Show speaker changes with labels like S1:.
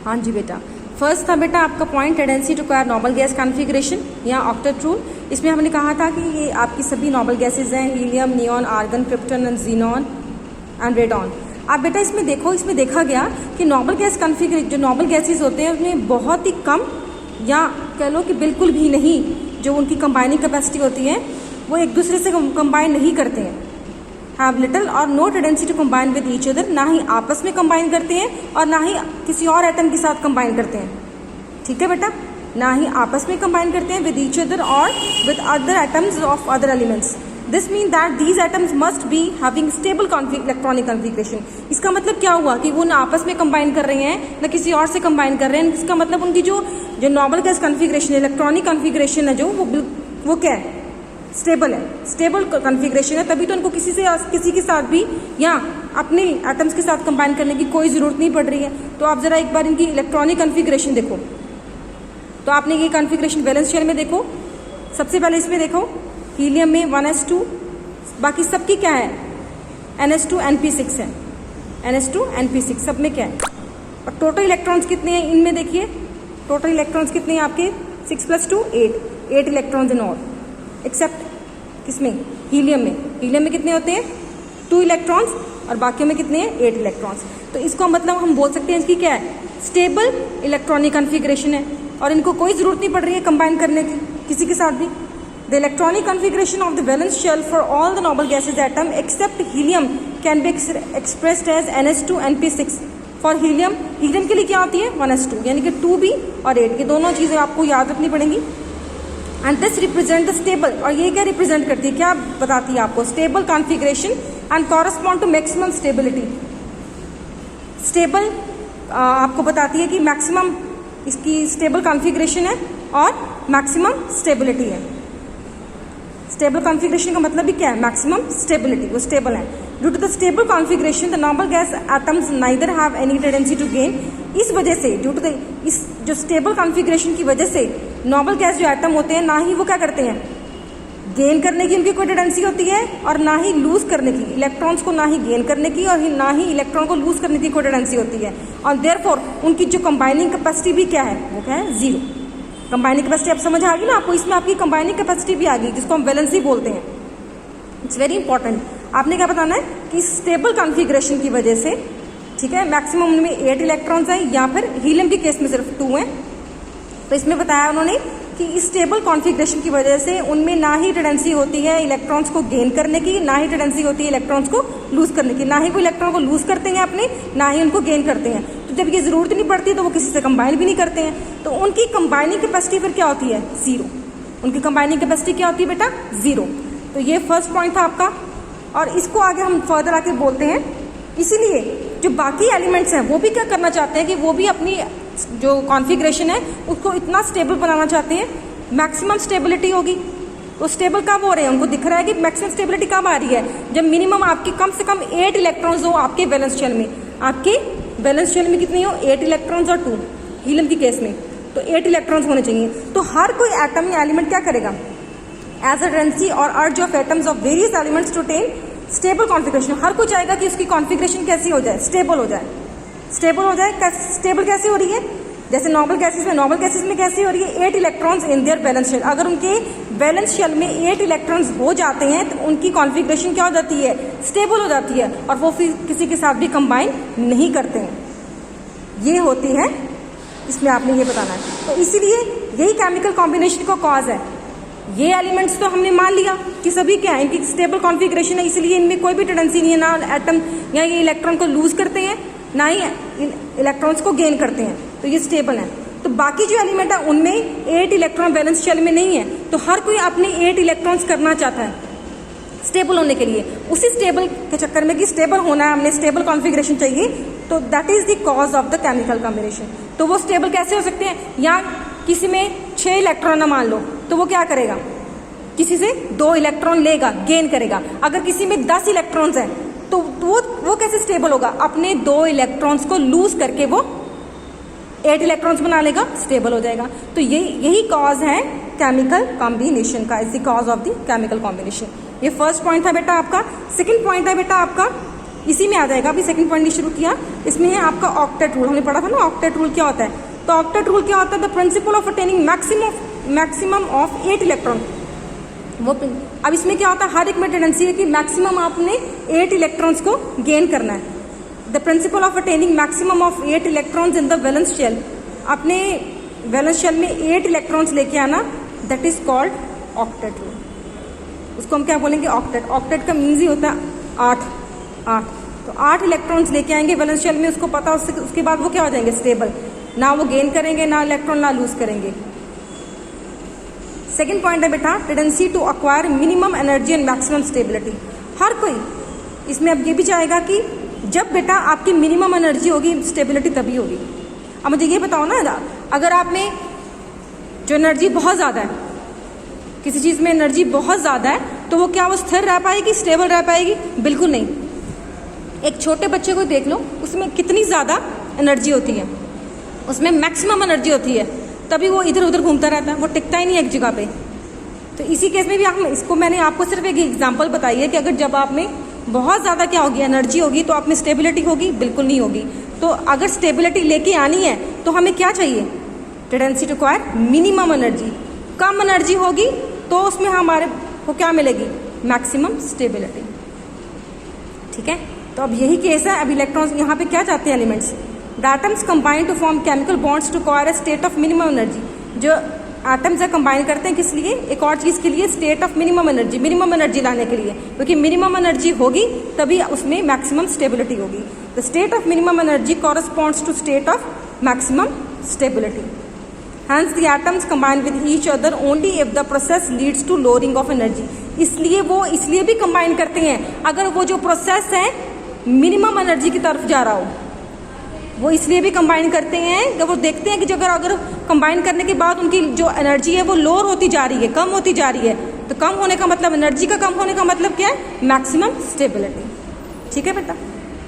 S1: हाँ जी बेटा, फर्स्ट था बेटा आपका point tendency to acquire noble gas configuration या ऑक्टेट रूल। इसमें हमने कहा था कि ये आपकी सभी नॉबल गैसेज हैं, helium, neon, argon, krypton and xenon and radon. आप बेटा इसमें देखो, इसमें देखा गया कि नॉबल गैस कॉन्फ़िगरेशन जो नॉबल गैसेज होते हैं उनमें बहुत ही कम या कह लो कि बिल्कुल भी नहीं जो उनकी कंबाइनिंग कैपेसिटी होती है वो एक दूसरे से कंबाइन नहीं करते हैं। Have little or no tendency to combine with each other, ना ही आपस में कंबाइन करते हैं और ना ही किसी और एटम के साथ कंबाइन करते हैं। ठीक है बेटा, ना ही आपस में कंबाइन करते हैं विद ईच अदर और with other atoms of other elements. This mean that these atoms must be having stable electronic configuration. इसका मतलब क्या हुआ कि वो ना आपस में कंबाइन कर रहे हैं ना किसी और से कंबाइन कर रहे हैं। इसका मतलब उनकी जो noble gas configuration electronic configuration है जो वो क्या है, स्टेबल है, स्टेबल कॉन्फ़िगरेशन है। तभी तो उनको किसी के साथ भी या अपने एटम्स के साथ कंबाइन करने की कोई ज़रूरत नहीं पड़ रही है। तो आप ज़रा एक बार इनकी इलेक्ट्रॉनिक कॉन्फ़िगरेशन देखो। तो आपने ये कॉन्फ़िगरेशन वैलेंस शेल में देखो, सबसे पहले इसमें देखो हीलियम में 1s2, बाकी सबकी क्या है NS2 NP6 है, NS2 NP6 सब में क्या है। और टोटल इलेक्ट्रॉन्स कितने हैं इनमें देखिए, टोटल इलेक्ट्रॉन्स कितने हैं आपके 6 + 2 8 इलेक्ट्रॉन्स इन ऑल एक्सेप्ट किसमें, हीलियम में कितने होते हैं 2 इलेक्ट्रॉन्स और बाकियों में कितने हैं 8 इलेक्ट्रॉन्स। तो इसका मतलब हम बोल सकते हैं इसकी क्या है, स्टेबल इलेक्ट्रॉनिक कॉन्फ़िगरेशन है और इनको कोई ज़रूरत नहीं पड़ रही है कंबाइन करने की किसी के साथ भी। The electronic configuration of the valence shell for all the noble gases atom except helium can be expressed as NS2 NP6। For helium के लिए क्या होती है 1s2, यानी कि 2b और 8, ये दोनों चीज़ें आपको याद रखनी पड़ेंगी। And this represent the stable, और ये क्या रिप्रेजेंट करती है, क्या बताती है आपको, stable configuration and correspond to maximum stability. Stable आपको बताती है कि मैक्सिमम इसकी स्टेबल कॉन्फ़िगरेशन है और मैक्सिमम स्टेबिलिटी है। स्टेबल कॉन्फ़िगरेशन का मतलब भी क्या है, मैक्सिमम स्टेबिलिटी, वो स्टेबल है। Due to the stable configuration the noble gas atoms neither have any tendency to gain. इस वजह से ड्यू टू द इस जो स्टेबल कॉन्फ़िगरेशन की वजह से नॉबल गैस जो एटम होते हैं ना ही वो क्या करते हैं गेन करने की उनकी कोई टेंडेंसी होती है और ना ही लूज करने की, इलेक्ट्रॉन्स को ना ही गेन करने की और ना ही इलेक्ट्रॉन को लूज करने की कोई टेंडेंसी होती है। और देयरफॉर उनकी जो कंबाइनिंग कैपेसिटी भी क्या है, वो क्या है, 0। कंबाइनिंग कैपेसिटी आप समझ आ गई ना आपको, इसमें आपकी कंबाइनिंग कैपेसिटी भी आ गई जिसको हम वैलेंसी बोलते हैं। It's very important. आपने क्या बताना है कि स्टेबल कॉन्फ़िगरेशन की वजह से, ठीक है, मैक्सिमम उनमें 8 इलेक्ट्रॉन्स हैं या फिर हीलियम के केस में सिर्फ 2 हैं। तो इसमें बताया उन्होंने कि इस स्टेबल कॉन्फ़िगरेशन की वजह से उनमें ना ही टेंडेंसी होती है इलेक्ट्रॉन्स को गेन करने की, ना ही टेंडेंसी होती है इलेक्ट्रॉन्स को लूज करने की, ना ही वो इलेक्ट्रॉन को लूज करते हैं अपने, ना ही उनको गेन करते हैं। तो जब ये ज़रूरत नहीं पड़ती तो वो किसी से कंबाइन भी नहीं करते हैं। तो उनकी कंबाइनिंग कैपेसिटी फिर क्या होती है, 0। उनकी कंबाइनिंग कैपेसिटी क्या होती है बेटा, 0। तो ये फर्स्ट पॉइंट था आपका। और इसको आगे हम फर्दर आके बोलते हैं। इसीलिए जो बाकी एलिमेंट्स हैं वो भी क्या करना चाहते हैं कि वो भी अपनी जो कॉन्फ़िगरेशन है उसको इतना स्टेबल बनाना चाहते हैं, मैक्सिमम स्टेबिलिटी होगी। तो स्टेबल कब हो रहे हैं, उनको दिख रहा है कि मैक्सिमम स्टेबिलिटी कब आ रही है, जब मिनिमम आपकी कम से कम 8 इलेक्ट्रॉन्स हो आपके वैलेंस शेल में। आपके वैलेंस शेल में कितनी हो, 8 इलेक्ट्रॉन्स और 2 हीलियम की केस में, तो 8 इलेक्ट्रॉन्स होने चाहिए। तो हर कोई एटम या एलिमेंट क्या करेगा, एज अ टेंडेंसी और urge of atoms of various elements to attain stable configuration. हर कोई चाहेगा कि उसकी कॉन्फ़िगरेशन कैसी हो जाए, स्टेबल हो जाए। स्टेबल हो जाए, स्टेबल कैसे हो रही है, जैसे नॉबल गैसेस में कैसी हो रही है, 8 electrons in their valence shell. अगर उनके वैलेंस शेल में 8 इलेक्ट्रॉन्स हो जाते हैं तो उनकी कॉन्फ़िगरेशन क्या हो जाती है, स्टेबल हो जाती है और वो फिर किसी के साथ भी कंबाइन नहीं करते हैं। ये होती है, इसमें आपने ये बताना है। तो इसीलिए यही केमिकल कॉम्बिनेशन का कॉज है। ये एलिमेंट्स तो हमने मान लिया कि सभी क्या है, इनकी स्टेबल कॉन्फ़िगरेशन है, इसलिए इनमें कोई भी टेंडेंसी नहीं है, ना एटम या ये इलेक्ट्रॉन को लूज करते हैं ना ही इलेक्ट्रॉन्स को गेन करते हैं, तो ये स्टेबल है। तो बाकी जो एलिमेंट है उनमें 8 इलेक्ट्रॉन वैलेंस शेल में नहीं है, तो हर कोई अपने 8 इलेक्ट्रॉन्स करना चाहता है स्टेबल होने के लिए। उसी स्टेबल के चक्कर में कि स्टेबल होना है, हमने स्टेबल कॉन्फ़िगरेशन चाहिए, तो that is the cause of the chemical combination. तो वो स्टेबल कैसे हो सकते हैं, या किसी में 6 इलेक्ट्रॉन ना मान लो तो वो क्या करेगा, किसी से 2 इलेक्ट्रॉन लेगा, गेन करेगा। अगर किसी में 10 इलेक्ट्रॉन्स हैं तो वो कैसे स्टेबल होगा, अपने 2 इलेक्ट्रॉन्स को लूज करके वो 8 इलेक्ट्रॉन्स बना लेगा, स्टेबल हो जाएगा। तो यही कॉज है केमिकल कॉम्बिनेशन का, is the cause of the chemical combination. ये फर्स्ट पॉइंट था बेटा आपका। सेकंड पॉइंट है बेटा आपका इसी में आ जाएगा। अभी सेकंड पॉइंट शुरू किया, इसमें है आपका ऑक्टेट रूल। हमने पढ़ा था ना ऑक्टेट रूल क्या होता है। तो ऑक्टेट रूल क्या होता है? The principle of attaining maximum of 8 electron. वो अब इसमें क्या होता है, हर एक में टेंडेंसी है कि मैक्सिमम आपने 8 इलेक्ट्रॉन्स को गेन करना है। The principle of attaining maximum of 8 electrons in the valence shell. अपने वैलेंस शेल में 8 इलेक्ट्रॉन्स लेके आना, that is called octet rule. उसको हम क्या बोलेंगे? ऑक्टेट। ऑक्टेट का मीन्स ही होता है 8। तो 8 इलेक्ट्रॉन्स लेके आएंगे वैलेंस शेल में, उसको पता उसके बाद वो क्या हो जाएंगे? स्टेबल। ना वो गेन करेंगे, ना इलेक्ट्रॉन ना लूज करेंगे। सेकेंड पॉइंट है बेटा tendency to acquire minimum energy and maximum stability. हर कोई इसमें अब ये भी चाहेगा कि जब बेटा आपकी मिनिमम एनर्जी होगी, स्टेबिलिटी तभी होगी। अब मुझे ये बताओ ना, अगर आप में जो एनर्जी बहुत ज़्यादा है, किसी चीज़ में एनर्जी बहुत ज़्यादा है, तो वो क्या वो स्थिर रह पाएगी, स्टेबल रह पाएगी? बिल्कुल नहीं। एक छोटे बच्चे को देख लो, उसमें कितनी ज़्यादा एनर्जी होती है, उसमें मैक्सिमम एनर्जी होती है, तभी वो इधर उधर घूमता रहता है, वो टिकता ही नहीं एक जगह पे। तो इसी केस में भी हम इसको, मैंने आपको सिर्फ एक एग्जांपल बताई है कि अगर जब आप में बहुत ज़्यादा क्या होगी, एनर्जी होगी, तो आप में स्टेबिलिटी होगी? बिल्कुल नहीं होगी। तो अगर स्टेबिलिटी लेके आनी है तो हमें क्या चाहिए? Tendency to acquire minimum energy. कम एनर्जी होगी तो उसमें हमारे को क्या मिलेगी? Maximum stability. ठीक है, तो अब यही केस है। अब इलेक्ट्रॉन्स यहाँ पे क्या चाहते हैं? Elements the atoms combine to form chemical bonds to acquire a state of minimum energy. जो एटम्स है कंबाइन करते हैं किस लिए? एक और चीज़ के लिए, state of minimum energy, minimum energy लाने के लिए, क्योंकि मिनिमम एनर्जी होगी तभी उसमें मैक्सिमम स्टेबिलिटी होगी। The state of minimum energy corresponds to state of maximum stability. Hence the atoms combine with each other only if the process leads to lowering of energy। इसलिए वो इसलिए भी combine करते हैं अगर वो जो प्रोसेस है मिनिमम एनर्जी की तरफ जा रहा हो। वो इसलिए भी कंबाइन करते हैं कि वो देखते हैं कि अगर कंबाइन करने के बाद उनकी जो एनर्जी है वो लोअर होती जा रही है, कम होती जा रही है, तो कम होने का मतलब, एनर्जी का कम होने का मतलब क्या है? Maximum stability. ठीक है बेटा।